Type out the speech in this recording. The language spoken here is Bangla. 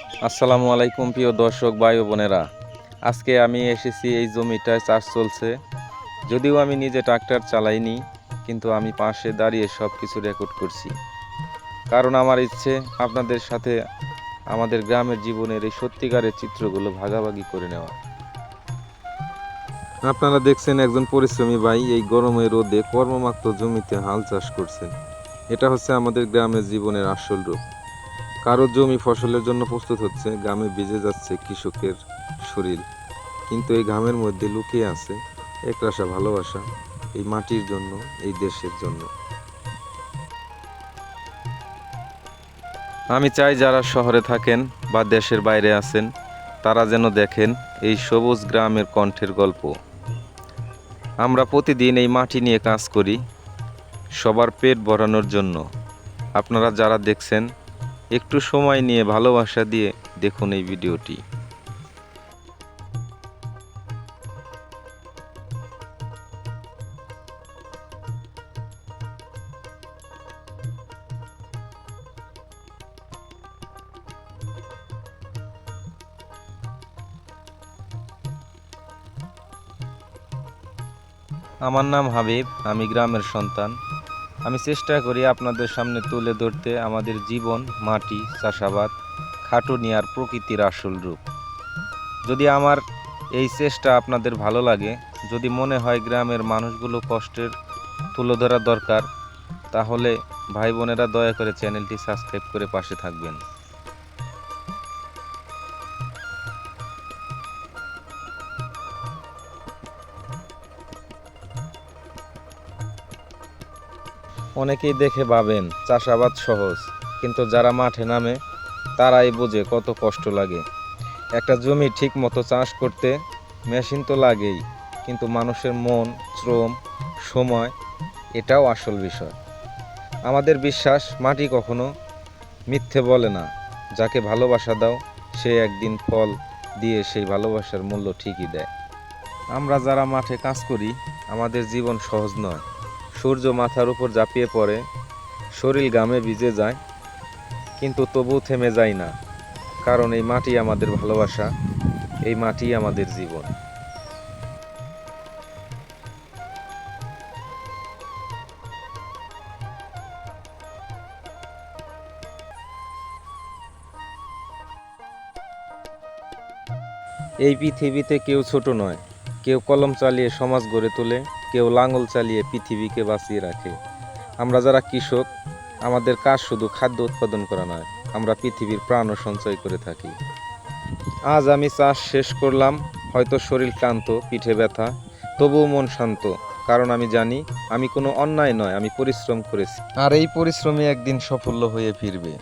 আসসালামু আলাইকুম প্রিয় দর্শক ভাই ও বোনেরা। আজকে আমি এসেছি এই জমিটায় চাষ চলছে। যদিও আমি নিজে ট্রাক্টর চালাইনি, কিন্তু আমি পাশে দাঁড়িয়ে সব কিছু রেকর্ড করছি, কারণ আমার ইচ্ছে আপনাদের সাথে আমাদের গ্রামের জীবনের এই সত্যিকারের চিত্রগুলো ভাগাভাগি করে নেওয়া। আপনারা দেখছেন একজন পরিশ্রমী ভাই এই গরমে রোদে কর্মমাক্ত জমিতে হাল চাষ করছেন। এটা হচ্ছে আমাদের গ্রামের জীবনের আসল রূপ। কারো জমি ফসলের জন্য প্রস্তুত হচ্ছে, ঘামে ভিজে যাচ্ছে কৃষকের শরীর, কিন্তু এই ঘামের মধ্যে লুকিয়ে আছে একরাশা ভালোবাসা এই মাটির জন্য, এই দেশের জন্য। আমি চাই যারা শহরে থাকেন বা দেশের বাইরে আছেন, তারা যেন দেখেন এই সবুজ গ্রামের কণ্ঠের গল্প। আমরা প্রতিদিন এই মাটি নিয়ে কাজ করি, সবার পেট ভরানোর জন্য। আপনারা যারা দেখছেন, একটু সময় নিয়ে ভালোবাসা দিয়ে দেখুন এই ভিডিওটি। আমার নাম হাবিব, আমি গ্রামের সন্তান। আমি চেষ্টা করি আপনাদের সামনে তুলে ধরতে আমাদের জীবন, মাটি, চাষাবাদ, খাটুনি আর প্রকৃতির আসল রূপ। যদি আমার এই চেষ্টা আপনাদের ভালো লাগে, যদি মনে হয় গ্রামের মানুষগুলো কষ্টের তুলে ধরা দরকার, তাহলে ভাই বোনেরা দয়া করে চ্যানেলটি সাবস্ক্রাইব করে পাশে থাকবেন। অনেকেই দেখে ভাবেন চাষাবাদ সহজ, কিন্তু যারা মাঠে নামে তারাই বোঝে কত কষ্ট লাগে। একটা জমি ঠিক মতো চাষ করতে মেশিন তো লাগেই, কিন্তু মানুষের মন, শ্রম, সময়, এটাও আসল বিষয়। আমাদের বিশ্বাস মাটি কখনো মিথ্যে বলে না। যাকে ভালোবাসা দাও সে একদিন ফল দিয়ে সেই ভালোবাসার মূল্য ঠিকই দেয়। আমরা যারা মাঠে কাজ করি, আমাদের জীবন সহজ নয়। সূর্য মাথার উপর ঝাঁপিয়ে পড়ে, শরীর ঘামে ভিজে যায়, কিন্তু তবুও থেমে যায় না, কারণ এই মাটি আমাদের ভালোবাসা, এই মাটি আমাদের জীবন। এই পৃথিবীতে কেউ ছোট নয়। কেউ কলম চালিয়ে সমাজ গড়ে তোলে, কেউ লাঙল চালিয়ে পৃথিবীকে বাঁচিয়ে রাখে। আমরা যারা কৃষক, আমাদের কাজ শুধু খাদ্য উৎপাদন করা নয়, আমরা পৃথিবীর প্রাণও সঞ্চয় করে থাকি। আজ আমি চাষ শেষ করলাম, হয়তো শরীর ক্লান্ত, পিঠে ব্যথা, তবুও মন শান্ত, কারণ আমি জানি আমি কোনো অন্যায় নয়, আমি পরিশ্রম করেছি, আর এই পরিশ্রমই একদিন সাফল্য হয়ে ফিরবে।